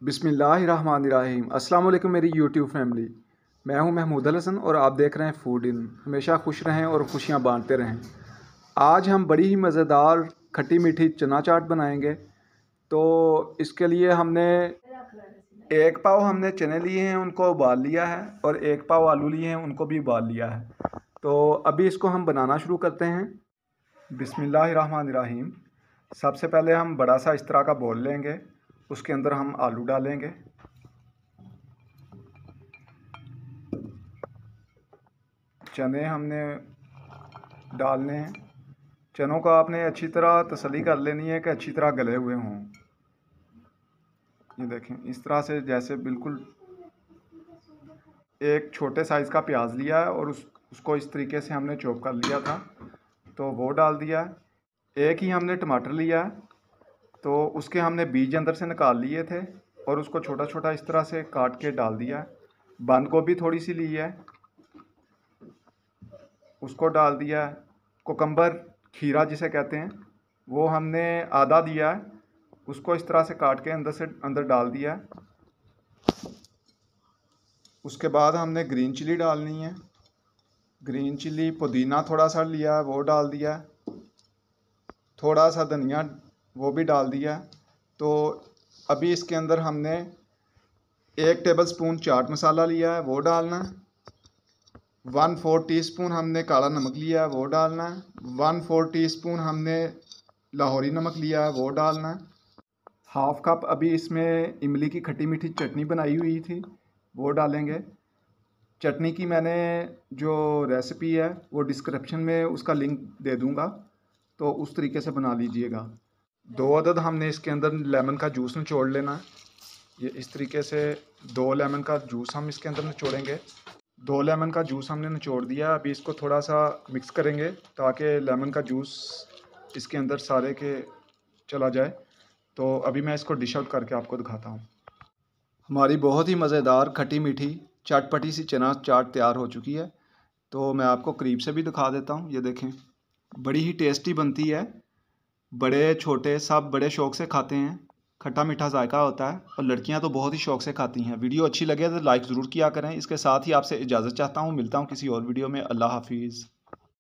बिस्मिल्लाहिर्रहमानिर्रहीम। अस्सलाम वालेकुम मेरी यूट्यूब फैमिली। मैं हूं महमूद अल हसन और आप देख रहे हैं फूड इन। हमेशा खुश रहें और खुशियां बांटते रहें। आज हम बड़ी ही मज़ेदार खट्टी मीठी चना चाट बनाएंगे। तो इसके लिए हमने एक पाव हमने चने लिए हैं, उनको उबाल लिया है, और एक पाव आलू लिए हैं, उनको भी उबाल लिया है। तो अभी इसको हम बनाना शुरू करते हैं। बिस्मिल्लाहिर्रहमानिर्रहीम। सबसे पहले हम बड़ा सा इस तरह का बोल लेंगे, उसके अंदर हम आलू डालेंगे। चने हमने डालने हैं। चनों को आपने अच्छी तरह तसल्ली कर लेनी है कि अच्छी तरह गले हुए हों। ये देखें, इस तरह से जैसे बिल्कुल। एक छोटे साइज़ का प्याज लिया है और उसको इस तरीके से हमने चॉप कर लिया था, तो वो डाल दिया है। एक ही हमने टमाटर लिया है, तो उसके हमने बीज अंदर से निकाल लिए थे और उसको छोटा छोटा इस तरह से काट के डाल दिया है। बंद गोभी थोड़ी सी ली है, उसको डाल दिया है। कुकम्बर, खीरा जिसे कहते हैं, वो हमने आधा दिया है, उसको इस तरह से काट के अंदर डाल दिया है। उसके बाद हमने ग्रीन चिली डालनी है। ग्रीन चिली, पुदीना थोड़ा सा लिया है, वो डाल दिया है। थोड़ा सा धनिया, वो भी डाल दिया है। तो अभी इसके अंदर हमने 1 टेबलस्पून चाट मसाला लिया है, वो डालना है। 1/4 टीस्पून हमने काला नमक लिया है, वो डालना है। 1/4 टीस्पून हमने लाहौरी नमक लिया है, वो डालना है। हाफ़ कप अभी इसमें इमली की खट्टी मीठी चटनी बनाई हुई थी, वो डालेंगे। चटनी की मैंने जो रेसिपी है वो डिस्क्रिप्शन में उसका लिंक दे दूँगा, तो उस तरीके से बना लीजिएगा। 2 अदद हमने इसके अंदर लेमन का जूस निचोड़ लेना है। ये इस तरीके से 2 लेमन का जूस हम इसके अंदर निचोड़ेंगे। 2 लेमन का जूस हमने निचोड़ दिया। अभी इसको थोड़ा सा मिक्स करेंगे ताकि लेमन का जूस इसके अंदर सारे के चला जाए। तो अभी मैं इसको डिश आउट करके आपको दिखाता हूँ। हमारी बहुत ही मज़ेदार खट्टी मीठी चटपटी सी चना चाट तैयार हो चुकी है। तो मैं आपको करीब से भी दिखा देता हूँ। ये देखें, बड़ी ही टेस्टी बनती है। बड़े छोटे सब बड़े शौक़ से खाते हैं। खट्टा मीठा जायका होता है और लड़कियां तो बहुत ही शौक़ से खाती हैं। वीडियो अच्छी लगे तो लाइक ज़रूर किया करें। इसके साथ ही आपसे इजाज़त चाहता हूँ। मिलता हूँ किसी और वीडियो में। अल्लाह हाफिज़।